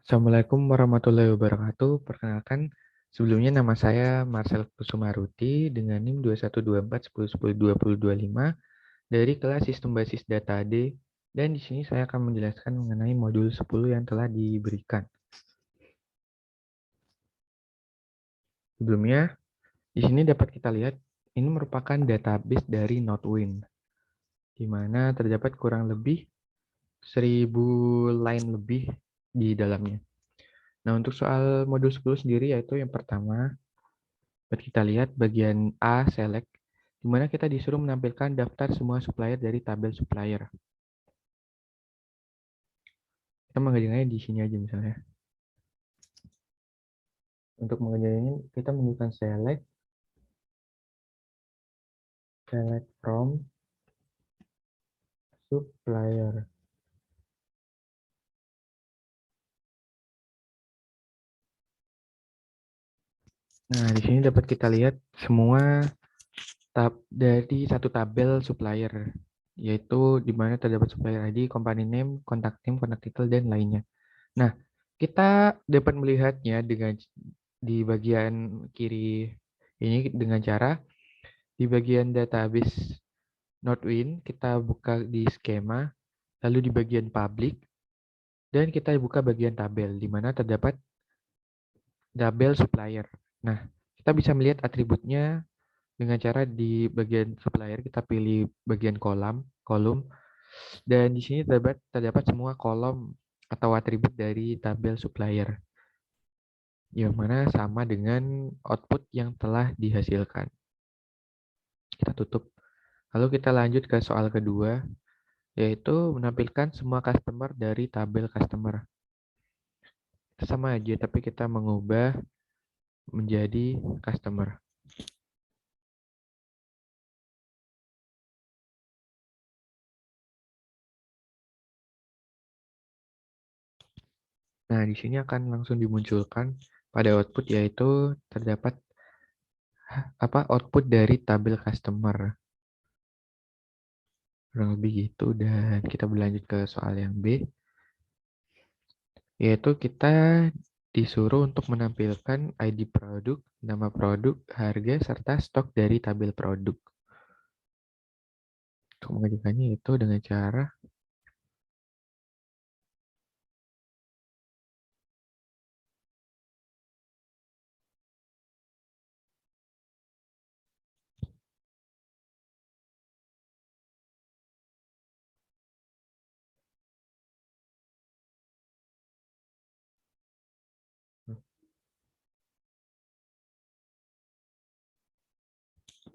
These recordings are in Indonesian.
Assalamualaikum warahmatullahi wabarakatuh. Perkenalkan, sebelumnya nama saya Marcel Kusumaruti dengan NIM 212410102025 dari kelas Sistem Basis Data D, dan di sini saya akan menjelaskan mengenai modul 10 yang telah diberikan. Sebelumnya, di sini dapat kita lihat ini merupakan database dari Nodewin, di mana terdapat kurang lebih 1000 line lebih di dalamnya. Nah, untuk soal modul 10 sendiri yaitu yang pertama, dapat kita lihat bagian A, select, di mana kita disuruh menampilkan daftar semua supplier dari tabel supplier. Kita mengerjakannya di sini aja misalnya. Untuk mengerjakannya, kita menggunakan select from supplier. Nah, di sini dapat kita lihat semua dari satu tabel supplier, yaitu di mana terdapat supplier ID, company name, contact name, contact title, dan lainnya. Nah, kita dapat melihatnya dengan di bagian kiri ini dengan cara di bagian database Nodewin kita buka di skema, lalu di bagian public, dan kita buka bagian tabel di mana terdapat tabel supplier. Nah, kita bisa melihat atributnya dengan cara di bagian supplier kita pilih bagian kolom, dan di sini terdapat semua kolom atau atribut dari tabel supplier, yang mana sama dengan output yang telah dihasilkan. Kita tutup. Lalu kita lanjut ke soal kedua, yaitu menampilkan semua customer dari tabel customer. Sama aja, tapi kita mengubah menjadi customer. Nah, di sini akan langsung dimunculkan pada output, yaitu terdapat output dari tabel customer. Kurang lebih gitu, dan kita berlanjut ke soal yang B, yaitu kita disuruh untuk menampilkan ID produk, nama produk, harga, serta stok dari tabel produk. Untuk mengerjakannya itu dengan cara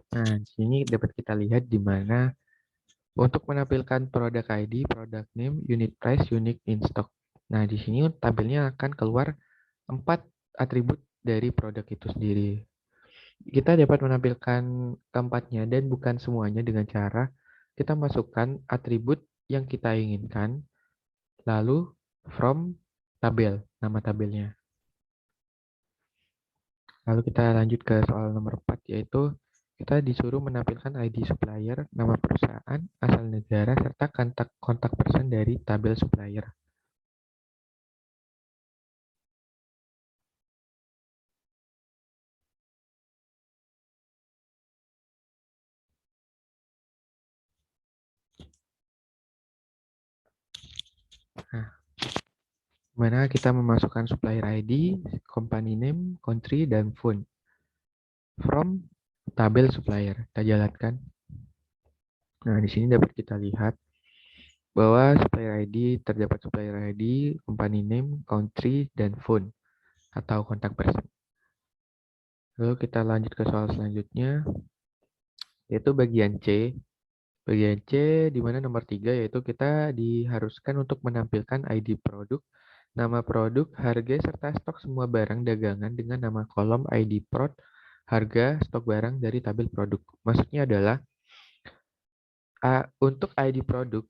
nah, di sini dapat kita lihat di mana untuk menampilkan produk ID, product name, unit price, unique in stock. Nah, di sini tabelnya akan keluar 4 atribut dari produk itu sendiri. Kita dapat menampilkan keempatnya dan bukan semuanya dengan cara kita masukkan atribut yang kita inginkan, lalu from tabel, nama tabelnya. Lalu kita lanjut ke soal nomor 4, yaitu kita disuruh menampilkan ID supplier, nama perusahaan, asal negara, serta kontak person dari tabel supplier. Nah, mana kita memasukkan supplier ID, company name, country, dan phone from tabel supplier. Kita jalankan. Nah, di sini dapat kita lihat bahwa supplier ID terdapat supplier ID, company name, country, dan phone atau kontak person. Lalu kita lanjut ke soal selanjutnya, yaitu bagian C. Bagian C di mana nomor 3, yaitu kita diharuskan untuk menampilkan ID produk, nama produk, harga, serta stok semua barang dagangan dengan nama kolom ID prod, harga, stok barang dari tabel produk. Maksudnya adalah untuk ID produk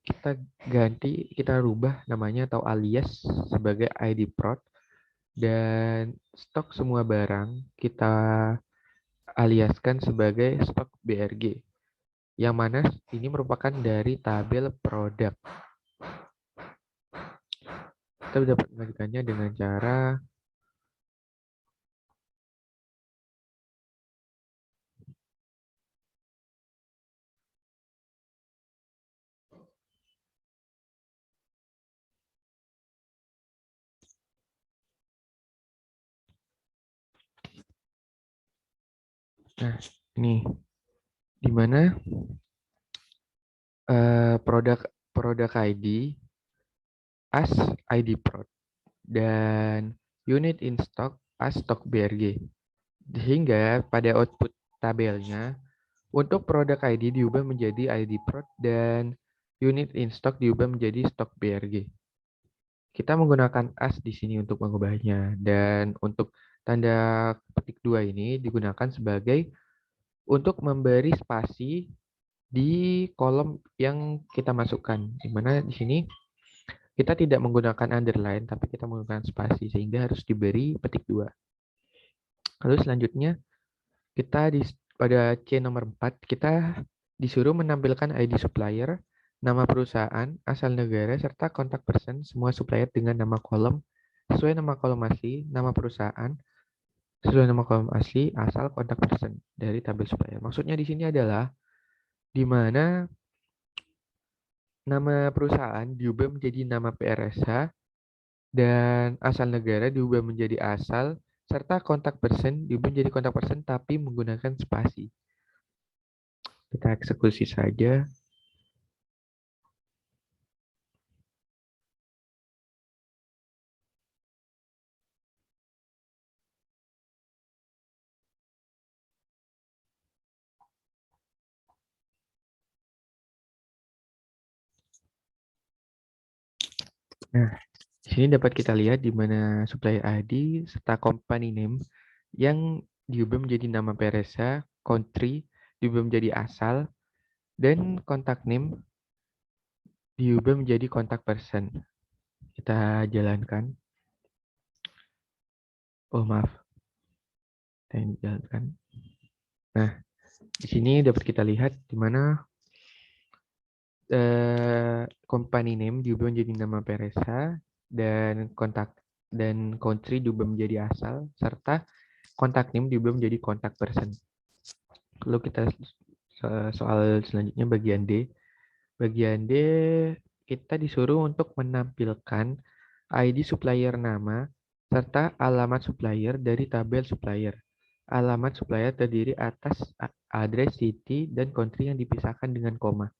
kita rubah namanya atau alias sebagai ID prod, dan stok semua barang kita aliaskan sebagai stok BRG, yang mana ini merupakan dari tabel produk. Kita dapat mengajukannya dengan cara ini, di mana produk ID as ID prod dan unit in stock as stock BRG. Sehingga pada output tabelnya untuk produk ID diubah menjadi ID prod dan unit in stock diubah menjadi stock BRG. Kita menggunakan as di sini untuk mengubahnya, dan untuk tanda petik 2 ini digunakan sebagai untuk memberi spasi di kolom yang kita masukkan, di mana di sini kita tidak menggunakan underline, tapi kita menggunakan spasi, sehingga harus diberi petik 2. Lalu selanjutnya, kita pada C nomor 4, kita disuruh menampilkan ID supplier, nama perusahaan, asal negara, serta kontak person semua supplier dengan nama kolom, sesuai nama kolom asli, nama perusahaan, sesuai nama kolom asli, asal kontak person dari tabel supplier. Maksudnya di sini adalah di mana nama perusahaan diubah menjadi nama PRSH, dan asal negara diubah menjadi asal, serta kontak person diubah menjadi kontak person tapi menggunakan spasi. Kita eksekusi saja. Nah, di sini dapat kita lihat di mana supplier ID serta company name yang diubah menjadi nama PRSA, country diubah menjadi asal, dan kontak name diubah menjadi kontak person. Kita jalankan. Oh, maaf. Kita jalankan. Nah, di sini dapat kita lihat di mana company name diubah menjadi nama PRSA, dan kontak dan country diubah menjadi asal, serta kontak name diubah menjadi kontak person. Lalu kita soal selanjutnya bagian D. Bagian D kita disuruh untuk menampilkan ID supplier nama serta alamat supplier dari tabel supplier. Alamat supplier terdiri atas address, city, dan country yang dipisahkan dengan koma.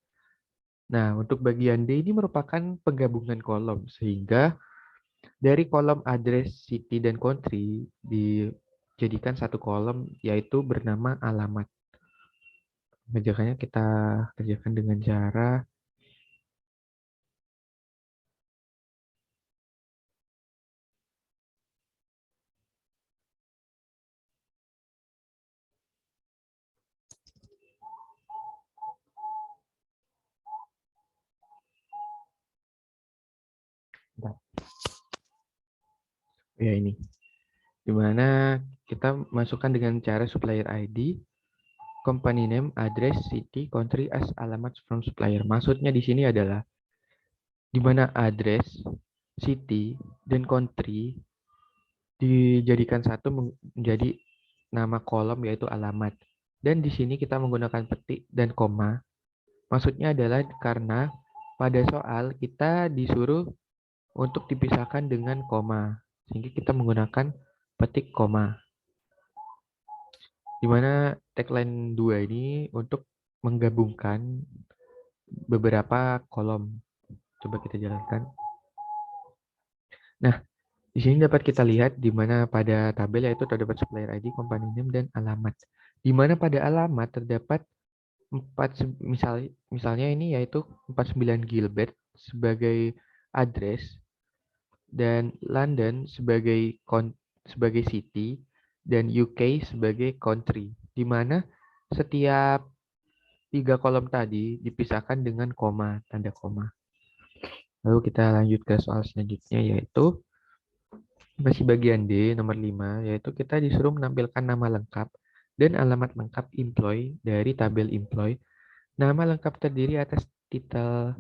Nah, untuk bagian D ini merupakan penggabungan kolom, sehingga dari kolom address, city, dan country dijadikan satu kolom, yaitu bernama alamat. Mengerjakannya kita kerjakan dengan cara ya ini, dimana kita masukkan dengan cara supplier ID, company name, address, city, country as alamat from supplier. Maksudnya di sini adalah di mana address, city, dan country dijadikan satu menjadi nama kolom, yaitu alamat. Dan di sini kita menggunakan petik dan koma. Maksudnya adalah karena pada soal kita disuruh untuk dipisahkan dengan koma, sehingga kita menggunakan petik koma. Di mana tagline 2 ini untuk menggabungkan beberapa kolom. Coba kita jalankan. Nah, di sini dapat kita lihat di mana pada tabel yaitu terdapat supplier ID, company name, dan alamat. Di mana pada alamat terdapat misalnya ini yaitu 49 Gilbert sebagai address, dan London sebagai city, dan UK sebagai country, di mana setiap 3 kolom tadi dipisahkan dengan koma, tanda koma. Lalu kita lanjut ke soal selanjutnya, yaitu masih bagian D nomor 5, yaitu kita disuruh menampilkan nama lengkap dan alamat lengkap employee dari tabel employee. Nama lengkap terdiri atas title,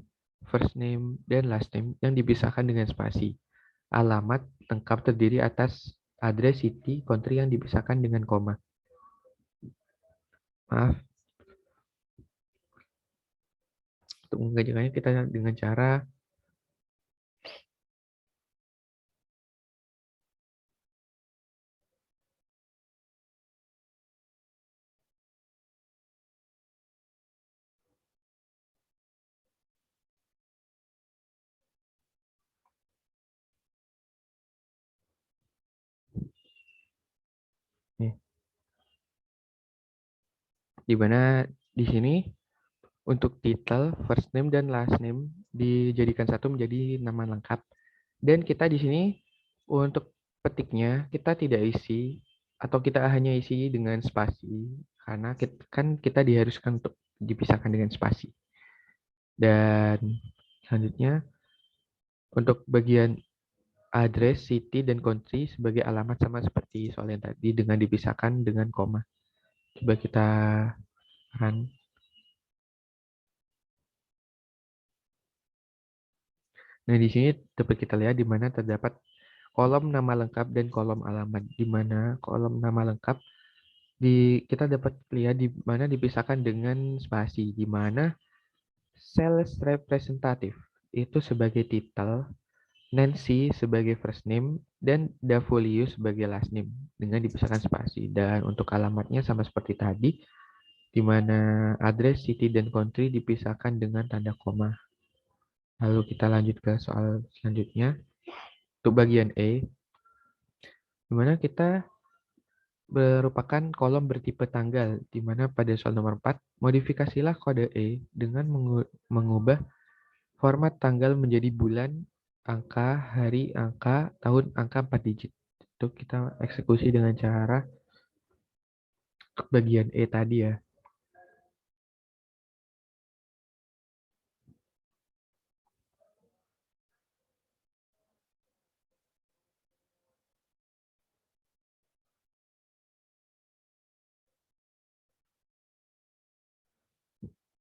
first name, dan last name yang dipisahkan dengan spasi. alamat lengkap terdiri atas address, city, country yang dipisahkan dengan koma. Maaf, untuk mengerjakannya kita dengan cara nih, di mana di sini untuk title, first name, dan last name dijadikan satu menjadi nama lengkap. Dan kita di sini untuk petiknya kita tidak isi atau kita hanya isi dengan spasi karena kita diharuskan untuk dipisahkan dengan spasi. Dan selanjutnya untuk bagian address, city, dan country sebagai alamat sama seperti soal yang tadi dengan dipisahkan dengan koma. Coba kita run. Nah, di sini dapat kita lihat di mana terdapat kolom nama lengkap dan kolom alamat. Di mana kolom nama lengkap kita dapat lihat di mana dipisahkan dengan spasi, di mana sales representative itu sebagai title, Nancy sebagai first name, dan Davolio sebagai last name dengan dipisahkan spasi. Dan untuk alamatnya sama seperti tadi, di mana address, city, dan country dipisahkan dengan tanda koma. Lalu kita lanjut ke soal selanjutnya. Untuk bagian E, di mana kita merupakan kolom bertipe tanggal, di mana pada soal nomor 4, modifikasilah kode E dengan mengubah format tanggal menjadi bulan, angka, hari, angka, tahun, angka 4 digit. Itu kita eksekusi dengan cara bagian E tadi ya.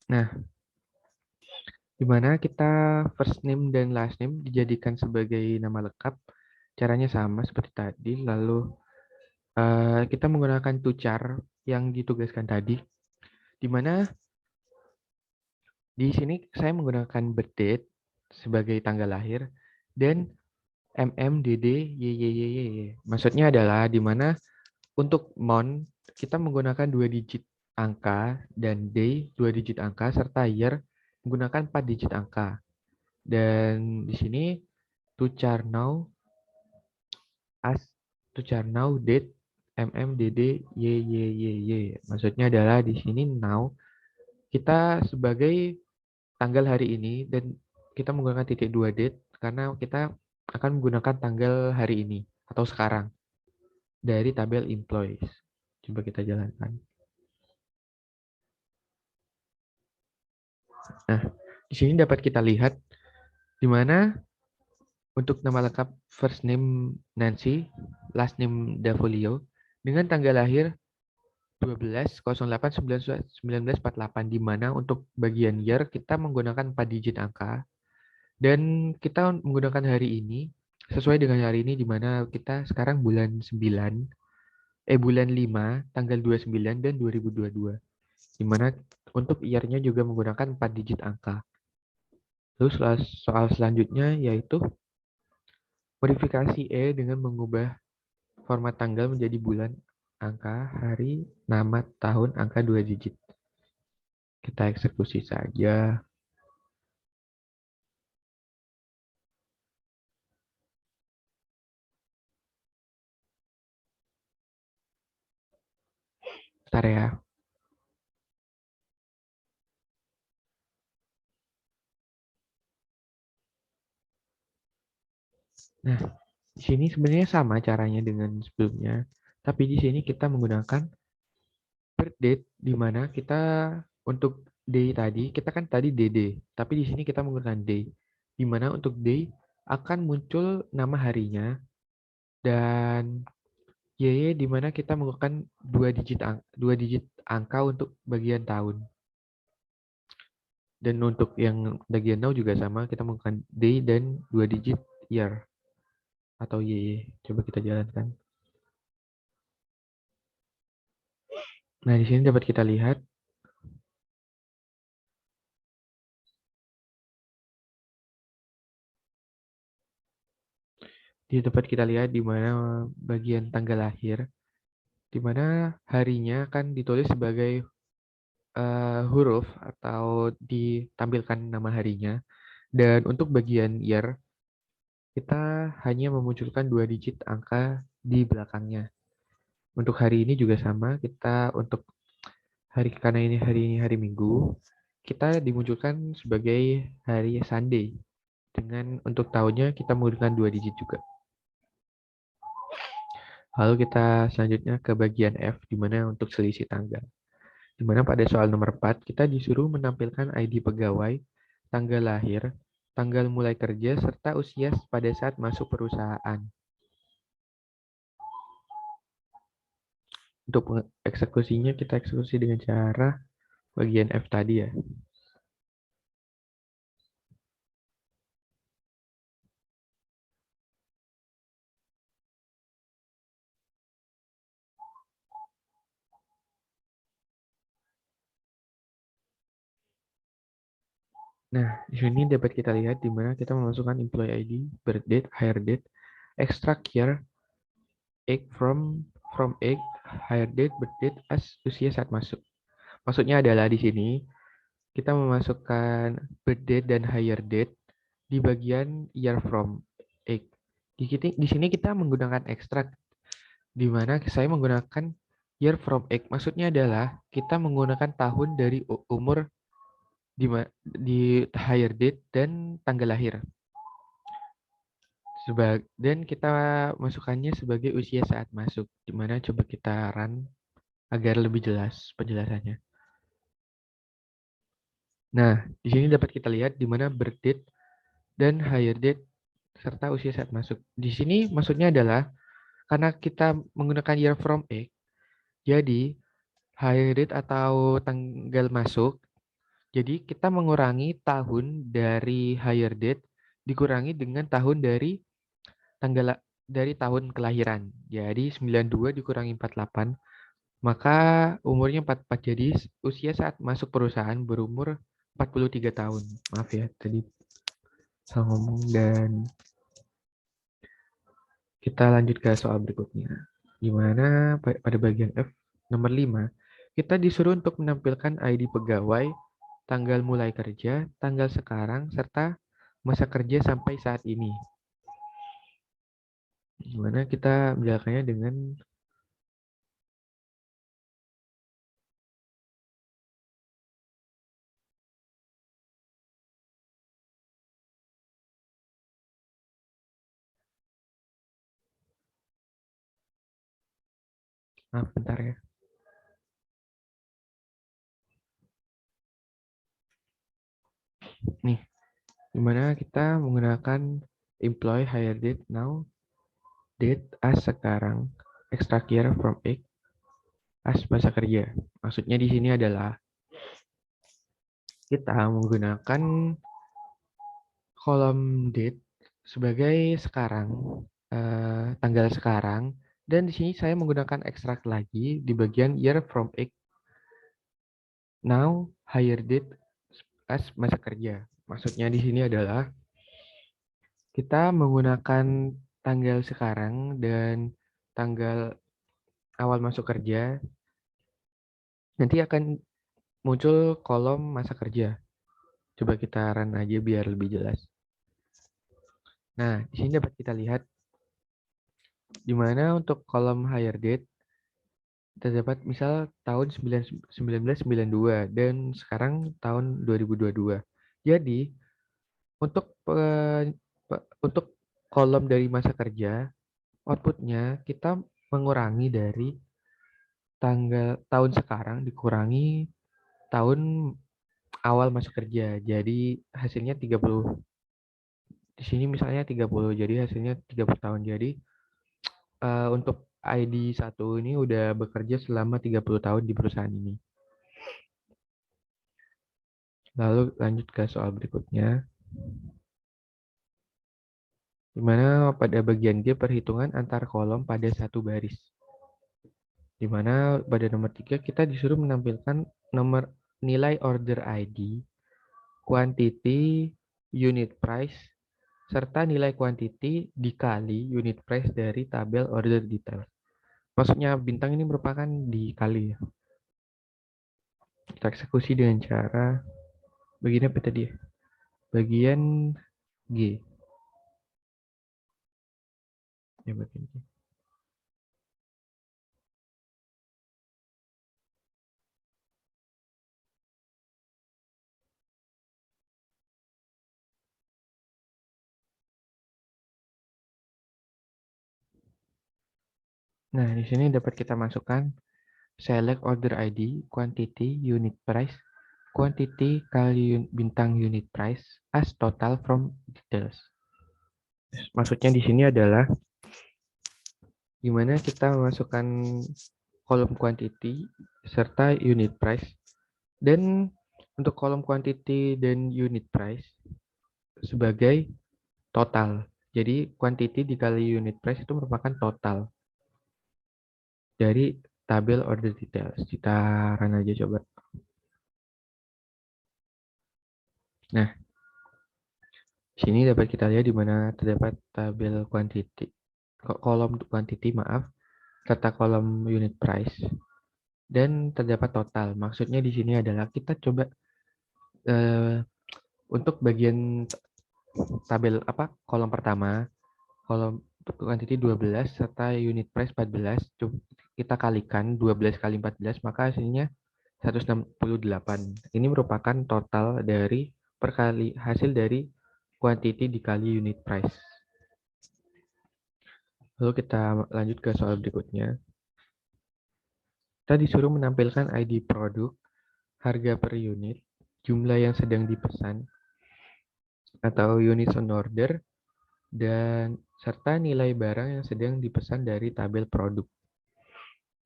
Nah, di mana kita first name dan last name dijadikan sebagai nama lengkap. Caranya sama seperti tadi. Lalu kita menggunakan tucar yang ditugaskan tadi. Di mana di sini saya menggunakan birth date sebagai tanggal lahir dan MMDD YYYY. Maksudnya adalah di mana untuk month kita menggunakan 2 digit angka dan day 2 digit angka serta year menggunakan 4 digit angka. Dan di sini to char now as to char now date MMDD YYYY. Maksudnya adalah di sini now kita sebagai tanggal hari ini dan kita menggunakan titik 2 date karena kita akan menggunakan tanggal hari ini atau sekarang dari tabel employees. Coba kita jalankan. Nah, di sini dapat kita lihat di mana untuk nama lengkap first name Nancy, last name Davolio dengan tanggal lahir 12/08/1948 di mana untuk bagian year kita menggunakan 4 digit angka dan kita menggunakan hari ini sesuai dengan hari ini di mana kita sekarang bulan 5 tanggal 29 dan 2022 di mana untuk year-nya juga menggunakan 4 digit angka. Terus soal selanjutnya yaitu modifikasi E dengan mengubah format tanggal menjadi bulan, angka, hari, nama, tahun, angka 2 digit. Kita eksekusi saja. Bentar ya. Nah, di sini sebenarnya sama caranya dengan sebelumnya. Tapi di sini kita menggunakan birth date di mana kita untuk day tadi, kita kan tadi DD. Tapi di sini kita menggunakan day. Di mana untuk day akan muncul nama harinya dan YY di mana kita menggunakan 2 digit angka untuk bagian tahun. Dan untuk yang bagian now juga sama, kita menggunakan day dan 2 digit year. atau Y. Coba kita jalankan. Nah, di sini dapat kita lihat di mana bagian tanggal lahir, di mana harinya kan ditulis sebagai huruf atau ditampilkan nama harinya. Dan untuk bagian year, kita hanya memunculkan 2 digit angka di belakangnya. Untuk hari ini juga sama, kita untuk karena ini hari Minggu, kita dimunculkan sebagai hari Sunday. Dengan untuk tahunnya kita menggunakan 2 digit juga. Lalu kita selanjutnya ke bagian F, di mana untuk selisih tanggal. Di mana pada soal nomor 4, kita disuruh menampilkan ID pegawai, tanggal lahir, tanggal mulai kerja, serta usia pada saat masuk perusahaan. Untuk eksekusinya, kita eksekusi dengan cara bagian F tadi ya. Nah, di sini dapat kita lihat di mana kita memasukkan employee ID, birth date, hire date, extract year, egg from egg, hire date, birth date, as usia saat masuk. Maksudnya adalah di sini kita memasukkan birth date dan hire date di bagian year from egg. Di sini kita menggunakan extract, di mana saya menggunakan year from egg. Maksudnya adalah kita menggunakan tahun dari umur di hire date dan tanggal lahir. Dan kita masukkannya sebagai usia saat masuk. Di mana coba kita run agar lebih jelas penjelasannya. Nah, di sini dapat kita lihat di mana birth date dan hire date serta usia saat masuk. Di sini maksudnya adalah karena kita menggunakan year from egg, jadi hire date atau tanggal masuk, jadi kita mengurangi tahun dari hire date dikurangi dengan tahun dari tahun kelahiran. Jadi 92 dikurangi 48, maka umurnya 44. Jadi usia saat masuk perusahaan berumur 43 tahun. Maaf ya, tadi salah ngomong. Dan kita lanjut ke soal berikutnya. Di mana pada bagian F nomor 5, kita disuruh untuk menampilkan ID pegawai, tanggal mulai kerja, tanggal sekarang, serta masa kerja sampai saat ini. Gimana kita menjalankannya dengan maaf bentar ya. Nih, dimana kita menggunakan employee hire date now, date as sekarang, extract year from egg as masa kerja. Maksudnya di sini adalah kita menggunakan kolom date sebagai sekarang, tanggal sekarang, dan di sini saya menggunakan extract lagi di bagian year from egg now hire date as masa kerja. Maksudnya di sini adalah kita menggunakan tanggal sekarang dan tanggal awal masuk kerja, nanti akan muncul kolom masa kerja. Coba kita run aja biar lebih jelas. Nah, di sini dapat kita lihat di mana untuk kolom hire date terdapat misal tahun 1992 dan sekarang tahun 2022. Jadi, untuk untuk kolom dari masa kerja, outputnya kita mengurangi dari tahun sekarang dikurangi tahun awal masuk kerja. Jadi hasilnya 30. Di sini misalnya 30, jadi hasilnya 30 tahun. Jadi untuk ID 1 ini udah bekerja selama 30 tahun di perusahaan ini. Lalu lanjut ke soal berikutnya. di mana pada bagian G perhitungan antar kolom pada satu baris. Di mana pada nomor 3 kita disuruh menampilkan nomor nilai order ID, quantity, unit price, serta nilai quantity dikali unit price dari tabel order detail. Maksudnya bintang ini merupakan dikali ya. Kita eksekusi dengan cara bagian apa tadi ya? Bagian G. Ya, bagian G. Nah, di sini dapat kita masukkan select order ID, quantity, unit price, quantity kali bintang unit price as total from details. Maksudnya di sini adalah gimana kita memasukkan kolom quantity serta unit price, dan untuk kolom quantity dan unit price sebagai total. Jadi quantity dikali unit price itu merupakan total dari tabel order details. Kita run aja coba. Nah, sini dapat kita lihat di mana terdapat tabel quantity, kolom quantity maaf, serta kolom unit price, dan terdapat total. Maksudnya di sini adalah kita coba untuk bagian tabel kolom pertama, kolom quantity 12 serta unit price 14, kita kalikan 12 kali 14, maka hasilnya 168. Ini merupakan total dari hasil dari quantity dikali unit price. Lalu kita lanjut ke soal berikutnya. Kita disuruh menampilkan ID produk, harga per unit, jumlah yang sedang dipesan, atau units on order, dan serta nilai barang yang sedang dipesan dari tabel produk.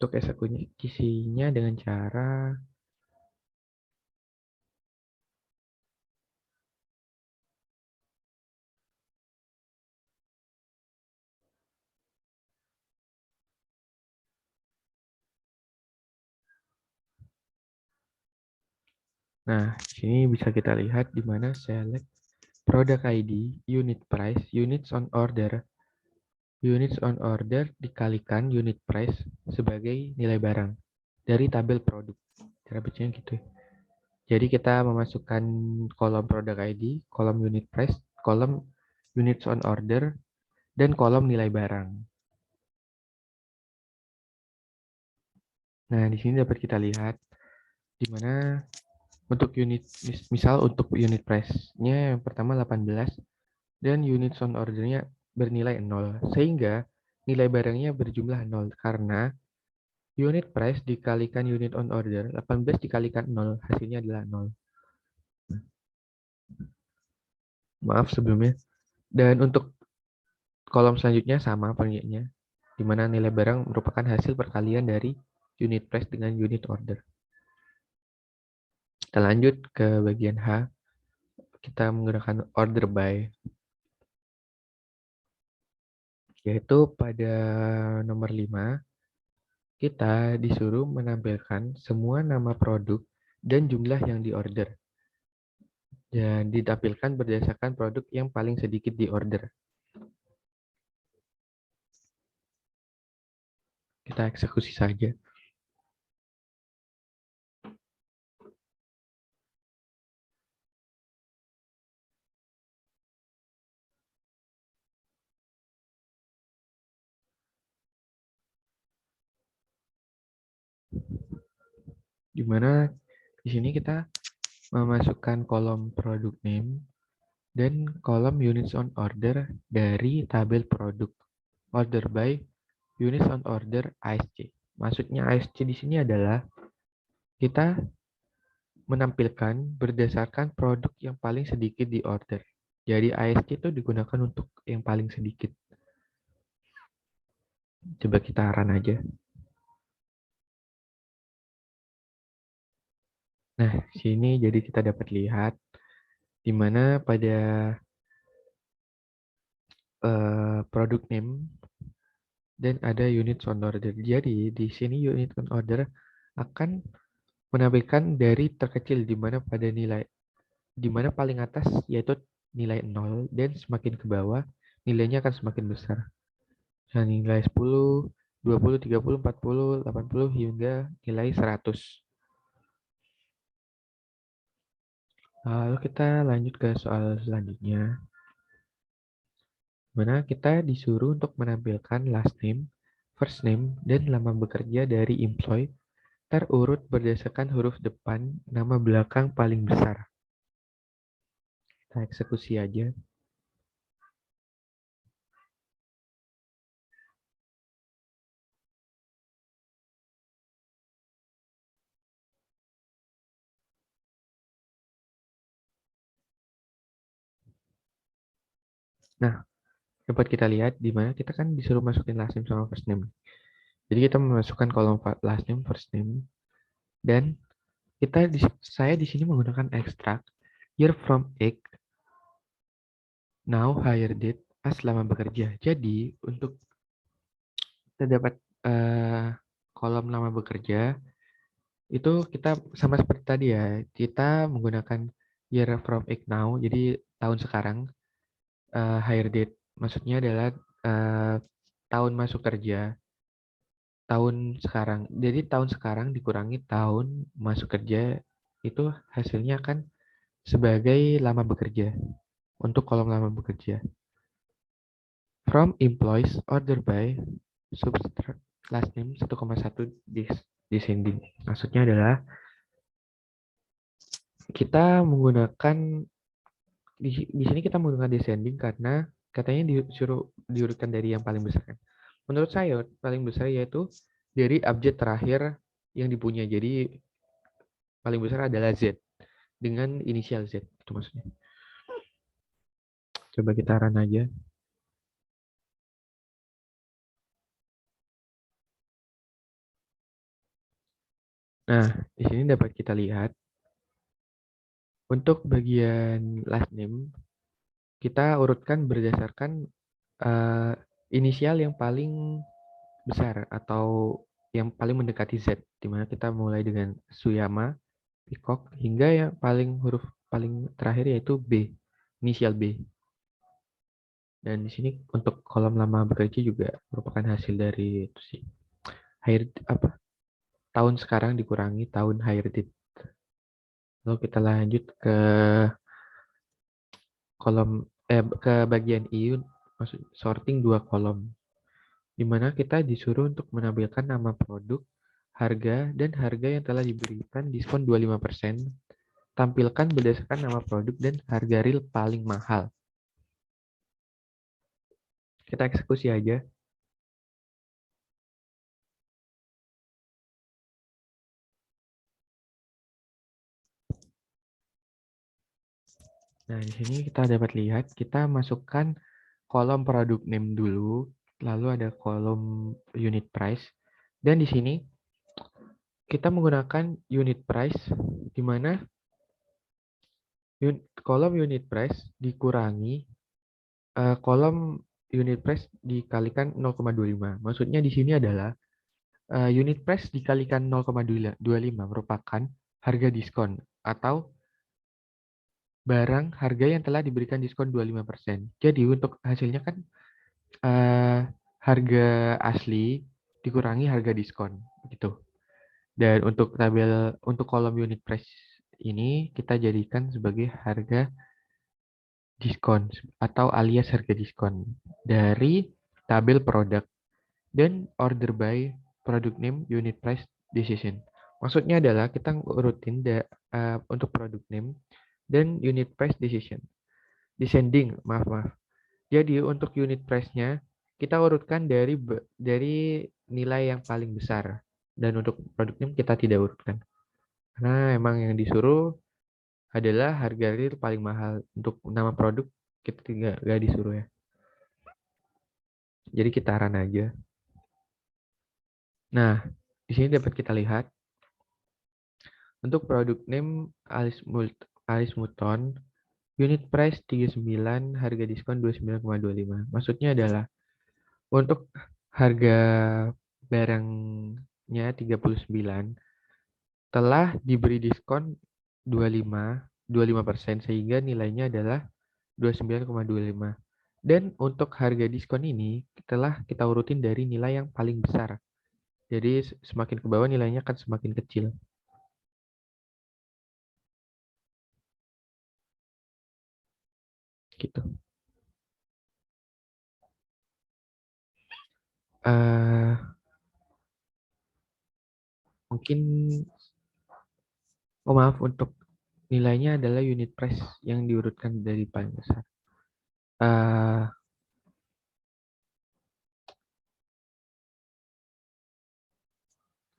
Untuk eksekusinya dengan cara nah, sini bisa kita lihat di mana select product ID, unit price, units on order dikalikan unit price sebagai nilai barang dari tabel produk. Cara bacanya gitu. Jadi kita memasukkan kolom product ID, kolom unit price, kolom units on order, dan kolom nilai barang. Nah, di sini dapat kita lihat di mana untuk unit, misal untuk unit price-nya yang pertama 18 dan units on order-nya bernilai 0, sehingga nilai barangnya berjumlah 0 karena unit price dikalikan unit on order, 18 dikalikan 0, hasilnya adalah 0. Maaf sebelumnya. Dan untuk kolom selanjutnya sama pengertiannya, di mana nilai barang merupakan hasil perkalian dari unit price dengan unit order. Kita lanjut ke bagian H. Kita menggunakan order by, yaitu pada nomor 5, kita disuruh menampilkan semua nama produk dan jumlah yang diorder. Dan ditampilkan berdasarkan produk yang paling sedikit diorder. Kita eksekusi saja. Di mana di sini kita memasukkan kolom product name dan kolom units on order dari tabel produk. Order by, units on order, ASC. Maksudnya ASC di sini adalah kita menampilkan berdasarkan produk yang paling sedikit di order. Jadi ASC itu digunakan untuk yang paling sedikit. Coba kita run aja. Nah, sini jadi kita dapat lihat di mana pada product name dan ada unit on order. Jadi di sini unit on order akan menampilkan dari terkecil di mana pada nilai di mana paling atas yaitu nilai 0 dan semakin ke bawah nilainya akan semakin besar. Nah, nilai 10, 20, 30, 40, 80 hingga nilai 100. Lalu kita lanjut ke soal selanjutnya. Mana kita disuruh untuk menampilkan last name, first name, dan lama bekerja dari employee terurut berdasarkan huruf depan nama belakang paling besar. Kita eksekusi aja. Nah, dapat kita lihat di mana kita kan disuruh masukin last name sama first name. Jadi kita memasukkan kolom last name, first name, dan saya di sini menggunakan extract year from egg, now hire date, as lama bekerja. Jadi untuk terdapat kolom lama bekerja itu kita sama seperti tadi ya, kita menggunakan year from egg now, jadi tahun sekarang, hire date maksudnya adalah tahun masuk kerja, tahun sekarang. Jadi tahun sekarang dikurangi tahun masuk kerja itu hasilnya akan sebagai lama bekerja untuk kolom lama bekerja. From employees order by subtract last name 1,1 descending. Maksudnya adalah kita menggunakan di sini kita menggunakan descending karena katanya disuruh diurutkan dari yang paling besar kan. Menurut saya paling besar yaitu dari abjad terakhir yang dipunya. Jadi paling besar adalah Z dengan inisial Z itu maksudnya. Coba kita run aja. Nah, di sini dapat kita lihat untuk bagian last name kita urutkan berdasarkan inisial yang paling besar atau yang paling mendekati Z, di mana kita mulai dengan Suyama, Peacock, hingga yang huruf paling terakhir yaitu B, inisial B. Dan di sini untuk kolom lama bekerja juga merupakan hasil dari itu sih. Tahun sekarang dikurangi tahun hired date. Lalu kita lanjut ke ke bagian I, maksud sorting 2 kolom. Di mana kita disuruh untuk menampilkan nama produk, harga, dan harga yang telah diberikan diskon 25%, tampilkan berdasarkan nama produk dan harga real paling mahal. Kita eksekusi aja. Nah, di sini kita dapat lihat, kita masukkan kolom produk name dulu, lalu ada kolom unit price, dan di sini kita menggunakan unit price, di mana kolom unit price dikurangi kolom unit price dikalikan 0,25. Maksudnya di sini adalah unit price dikalikan 0,25 merupakan harga diskon atau barang harga yang telah diberikan diskon 25%. Jadi untuk hasilnya kan harga asli dikurangi harga diskon gitu. Dan untuk untuk kolom unit price ini kita jadikan sebagai harga diskon atau alias harga diskon dari tabel produk dan order by product name unit price decision. Maksudnya adalah kita urutin untuk product name dan unit price decision. Descending, maaf. Jadi untuk unit price-nya kita urutkan dari nilai yang paling besar dan untuk product name kita tidak urutkan. Karena emang yang disuruh adalah harga real paling mahal. Untuk nama produk kita tidak disuruh ya. Jadi kita run aja. Nah, di sini dapat kita lihat untuk produk name Alice Mutton Unit price 39, harga diskon 29,25. Maksudnya adalah untuk harga barangnya 39 telah diberi diskon 25% sehingga nilainya adalah 29,25. Dan untuk harga diskon ini telah kita urutin dari nilai yang paling besar. Jadi semakin ke bawah nilainya akan semakin kecil. Gitu. Eh, mungkin maaf untuk nilainya adalah unit price yang diurutkan dari paling besar. Eh,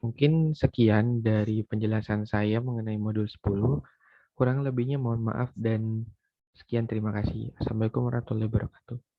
mungkin sekian dari penjelasan saya mengenai modul 10. Kurang lebihnya mohon maaf dan sekian terima kasih. Assalamualaikum warahmatullahi wabarakatuh.